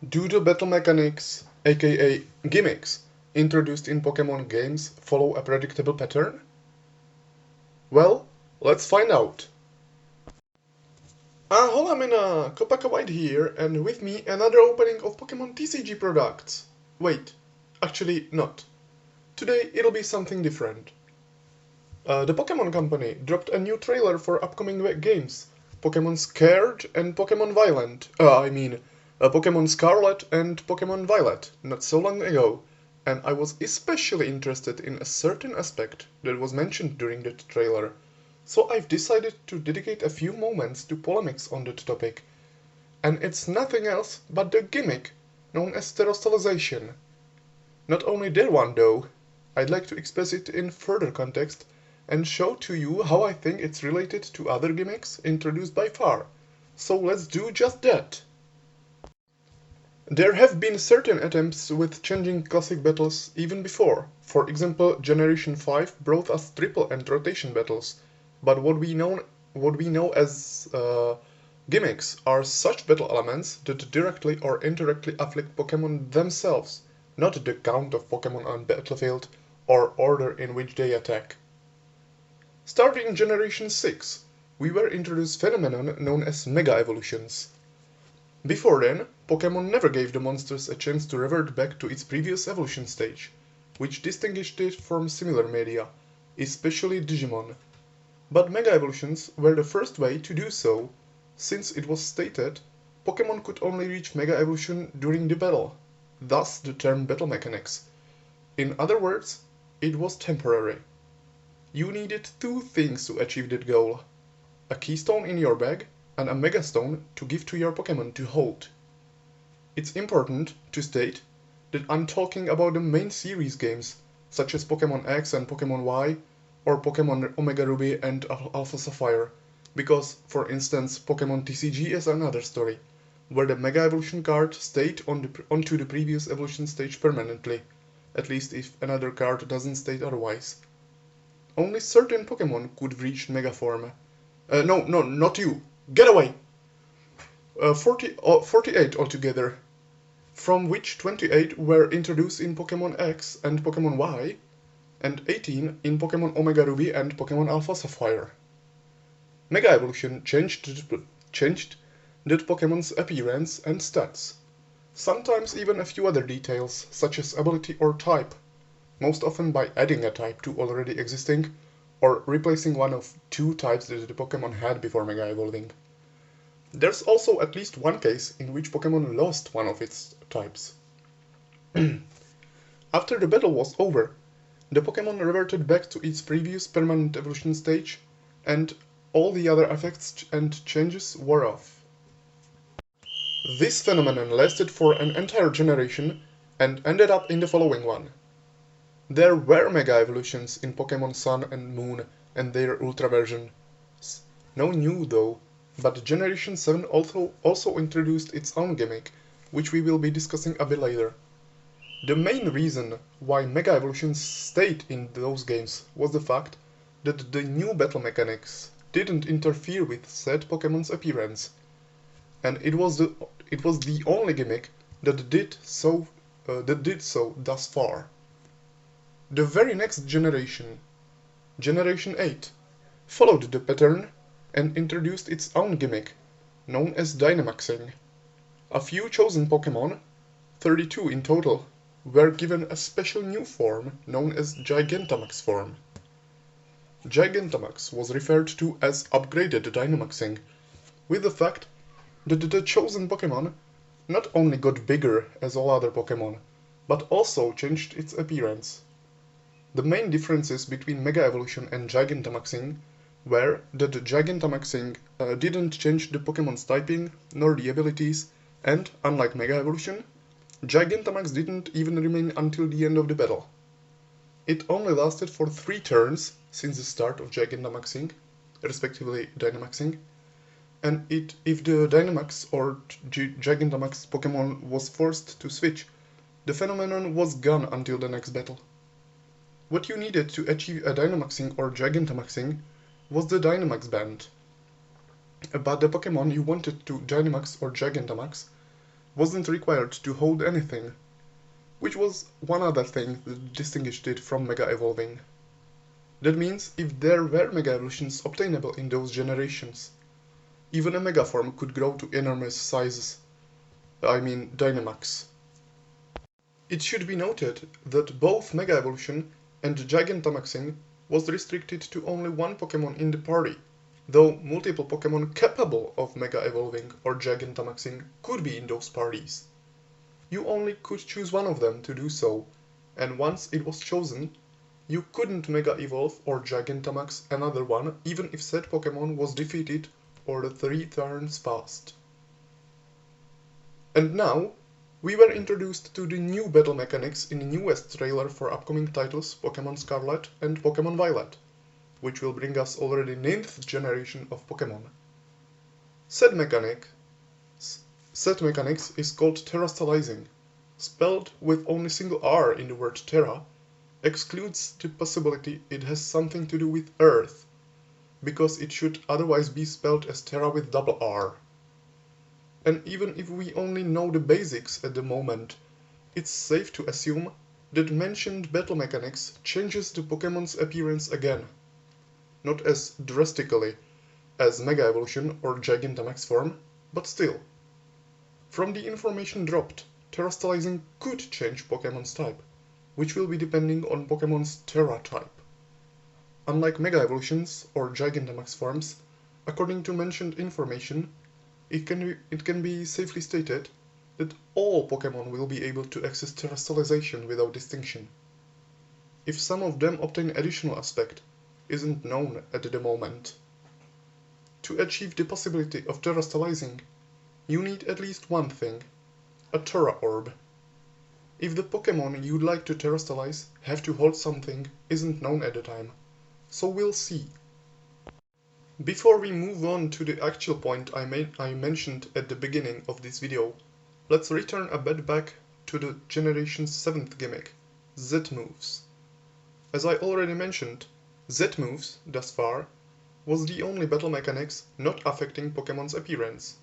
Do the battle mechanics, aka gimmicks, introduced in Pokémon games follow a predictable pattern? Well, let's find out. Áhola, minna! Kopaka.White here, and with me another opening of Pokémon TCG products. Wait, actually not. Today it'll be something different. The Pokémon Company dropped a new trailer for upcoming games, Pokémon Scared and Pokémon Violent. Pokémon Scarlet and Pokémon Violet, not so long ago, and I was especially interested in a certain aspect that was mentioned during that trailer, so I've decided to dedicate a few moments to polemics on that topic. And it's nothing else but the gimmick known as stereostylization. Not only that one though, I'd like to express it in further context and show to you how I think it's related to other gimmicks introduced by far. So let's do just that. There have been certain attempts with changing classic battles even before. For example, Generation 5 brought us triple and rotation battles, but what we know as gimmicks are such battle elements that directly or indirectly afflict Pokémon themselves, not the count of Pokémon on battlefield or order in which they attack. Starting in Generation 6, we were introduced phenomenon known as Mega Evolutions. Before then, Pokémon never gave the monsters a chance to revert back to its previous evolution stage, which distinguished it from similar media, especially Digimon. But Mega Evolutions were the first way to do so, since it was stated Pokémon could only reach Mega Evolution during the battle, thus the term battle mechanics. In other words, it was temporary. You needed two things to achieve that goal: a keystone in your bag and a megastone to give to your Pokémon to hold. It's important to state that I'm talking about the main series games, such as Pokémon X and Pokémon Y, or Pokémon Omega Ruby and Alpha Sapphire, because, for instance, Pokémon TCG is another story, where the Mega Evolution card stayed onto the previous evolution stage permanently, at least if another card doesn't state otherwise. Only certain Pokémon could reach Mega form. No, not you! Get away! 48 altogether, from which 28 were introduced in Pokémon X and Pokémon Y, and 18 in Pokémon Omega Ruby and Pokémon Alpha Sapphire. Mega Evolution changed that Pokémon's appearance and stats, sometimes even a few other details, such as ability or type, most often by adding a type to already existing, or replacing one of two types that the Pokémon had before Mega Evolving. There's also at least one case in which Pokémon lost one of its types. After the battle was over, the Pokémon reverted back to its previous permanent evolution stage, and all the other effects and changes wore off. This phenomenon lasted for an entire generation and ended up in the following one. There were Mega Evolutions in Pokémon Sun and Moon and their Ultra versions. No new though, but Generation 7 also introduced its own gimmick, which we will be discussing a bit later. The main reason why Mega Evolutions stayed in those games was the fact that the new battle mechanics didn't interfere with said Pokémon's appearance, and it was the only gimmick that did so thus far. The very next generation, Generation 8, followed the pattern and introduced its own gimmick, known as Dynamaxing. A few chosen Pokémon, 32 in total, were given a special new form known as Gigantamax form. Gigantamax was referred to as upgraded Dynamaxing, with the fact that the chosen Pokémon not only got bigger as all other Pokémon, but also changed its appearance. The main differences between Mega Evolution and Gigantamaxing were that Gigantamaxing didn't change the Pokémon's typing nor the abilities, and, unlike Mega Evolution, Gigantamax didn't even remain until the end of the battle. It only lasted for 3 turns since the start of Gigantamaxing, respectively Dynamaxing, and if the Dynamax or Gigantamax Pokémon was forced to switch, the phenomenon was gone until the next battle. What you needed to achieve a Dynamaxing or Gigantamaxing was the Dynamax band, but the Pokémon you wanted to Dynamax or Gigantamax wasn't required to hold anything, which was one other thing that distinguished it from Mega Evolving. That means if there were Mega Evolutions obtainable in those generations, even a Mega form could grow to enormous sizes. I mean Dynamax. It should be noted that both Mega Evolution and Gigantamaxing was restricted to only one Pokémon in the party, though multiple Pokémon capable of Mega Evolving or Gigantamaxing could be in those parties. You only could choose one of them to do so, and once it was chosen, you couldn't Mega Evolve or Gigantamax another one even if said Pokémon was defeated or 3 turns passed. And now, we were introduced to the new battle mechanics in the newest trailer for upcoming titles Pokémon Scarlet and Pokémon Violet, which will bring us already 9th generation of Pokémon. Said mechanics is called terastallizing, spelled with only single R in the word terra, excludes the possibility it has something to do with Earth, because it should otherwise be spelled as terra with double R. And even if we only know the basics at the moment, it's safe to assume that mentioned battle mechanics changes the Pokémon's appearance again. Not as drastically as Mega Evolution or Gigantamax form, but still. From the information dropped, terastallizing could change Pokémon's type, which will be depending on Pokémon's Terra type. Unlike Mega Evolutions or Gigantamax forms, according to mentioned information, it can be safely stated that all Pokémon will be able to access terastallization without distinction. If some of them obtain additional aspect, isn't known at the moment. To achieve the possibility of terastallizing, you need at least one thing, a Terra Orb. If the Pokémon you'd like to terastallize have to hold something isn't known at the time, so we'll see. Before we move on to the actual point I mentioned at the beginning of this video, let's return a bit back to the Generation 7th gimmick, Z-Moves. As I already mentioned, Z-Moves, thus far, was the only battle mechanics not affecting Pokémon's appearance,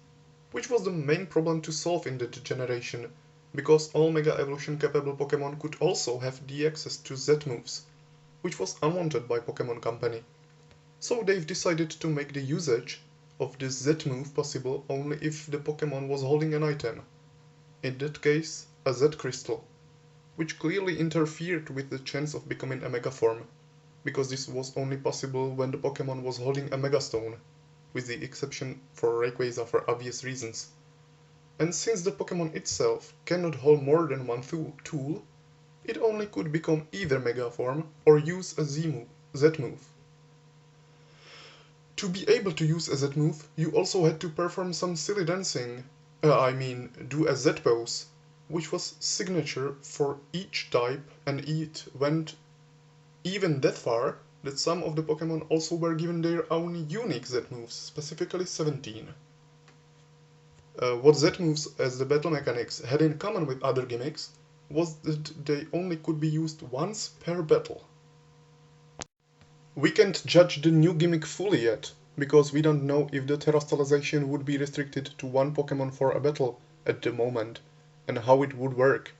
which was the main problem to solve in that generation, because all Mega Evolution capable Pokémon could also have the access to Z-Moves, which was unwanted by Pokémon Company. So they've decided to make the usage of the Z-move possible only if the Pokémon was holding an item, in that case a Z-crystal, which clearly interfered with the chance of becoming a Mega form, because this was only possible when the Pokémon was holding a Mega Stone, with the exception for Rayquaza for obvious reasons. And since the Pokémon itself cannot hold more than one tool, it only could become either Mega form or use a Z-move. To be able to use a Z-move, you also had to perform some silly dancing, do a Z-pose, which was signature for each type, and it went even that far that some of the Pokémon also were given their own unique Z-moves, specifically 17. What Z-moves as the battle mechanics had in common with other gimmicks was that they only could be used once per battle. We can't judge the new gimmick fully yet, because we don't know if the terastallization would be restricted to one Pokémon for a battle at the moment, and how it would work.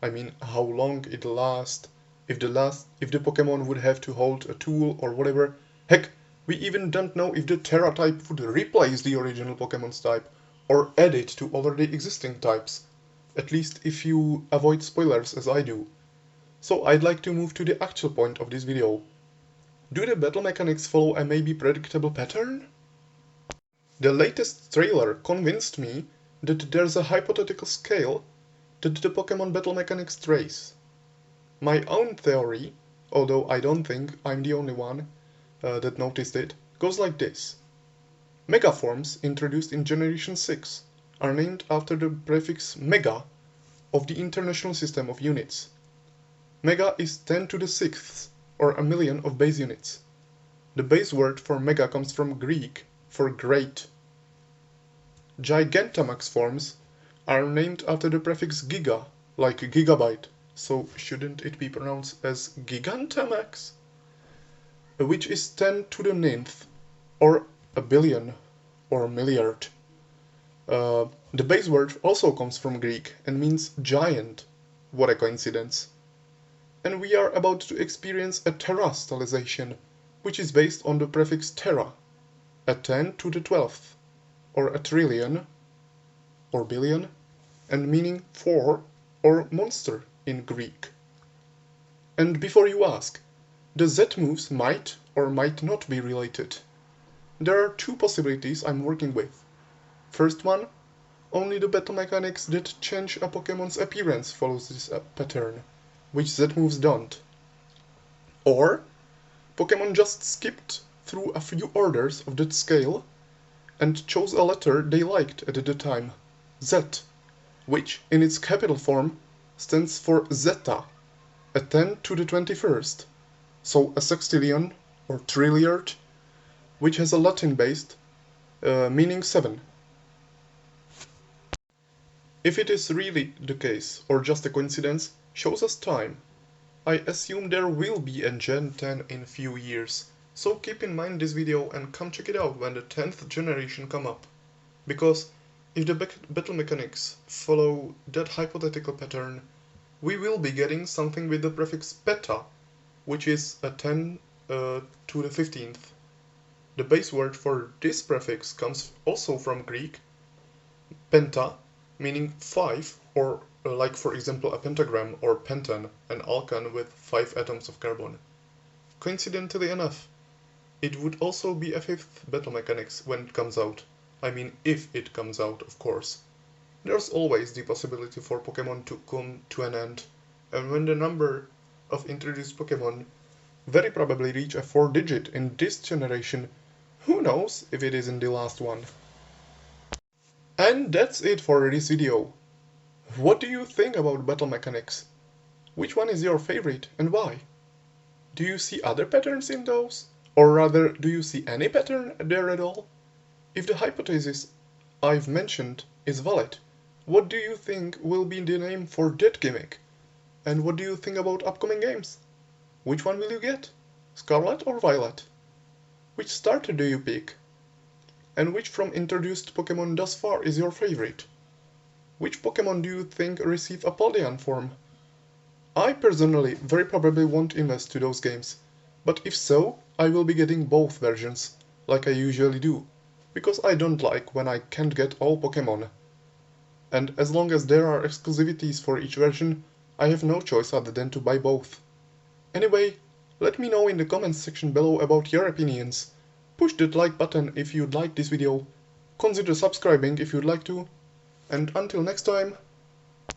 I mean, how long it'll last, if the Pokémon would have to hold a tool or whatever. Heck, we even don't know if the Terra type would replace the original Pokémon's type, or add it to already existing types, at least if you avoid spoilers as I do. So I'd like to move to the actual point of this video. Do the battle mechanics follow a maybe predictable pattern? The latest trailer convinced me that there's a hypothetical scale that the Pokémon battle mechanics trace. My own theory, although I don't think I'm the only one that noticed it, goes like this. Megaforms introduced in Generation 6 are named after the prefix Mega of the International System of Units. Mega is 10 to the 6th, or a million of base units. The base word for Mega comes from Greek for great. Gigantamax forms are named after the prefix Giga, like gigabyte, so shouldn't it be pronounced as Gigantamax? Which is 10 to the 9th, or a billion, or milliard. The base word also comes from Greek and means giant. What a coincidence. And we are about to experience a tera stylization, which is based on the prefix tera, a 10 to the 12th, or a trillion, or billion, and meaning four or monster in Greek. And before you ask, the Z moves might or might not be related. There are two possibilities I'm working with. First one, only the battle mechanics that change a Pokemon's appearance follows this pattern, which Z moves don't. Or, Pokemon just skipped through a few orders of that scale and chose a letter they liked at the time, Z, which, in its capital form, stands for zeta, a 10 to the 21st, so a sextillion or trilliard, which has a Latin based meaning 7. If it is really the case, or just a coincidence, shows us time. I assume there will be a Gen 10 in few years, so keep in mind this video and come check it out when the 10th generation come up. Because if the battle mechanics follow that hypothetical pattern, we will be getting something with the prefix beta, which is a 10 to the 15th. The base word for this prefix comes also from Greek, penta, meaning 5, or like for example a pentagram or pentan, an alkane with 5 atoms of carbon. Coincidentally enough, it would also be a 5th battle mechanics when it comes out. I mean if it comes out, of course. There's always the possibility for Pokemon to come to an end, and when the number of introduced Pokemon very probably reach a 4-digit in this generation, who knows if it is in the last one. And that's it for this video. What do you think about battle mechanics? Which one is your favorite and why? Do you see other patterns in those? Or rather, do you see any pattern there at all? If the hypothesis I've mentioned is valid, what do you think will be the name for that gimmick? And what do you think about upcoming games? Which one will you get? Scarlet or Violet? Which starter do you pick? And which from introduced Pokemon thus far is your favorite? Which Pokemon do you think receive a Paldean form? I personally very probably won't invest to those games, but if so, I will be getting both versions, like I usually do, because I don't like when I can't get all Pokemon. And as long as there are exclusivities for each version, I have no choice other than to buy both. Anyway, let me know in the comments section below about your opinions. Push that like button if you'd like this video, consider subscribing if you'd like to, and until next time,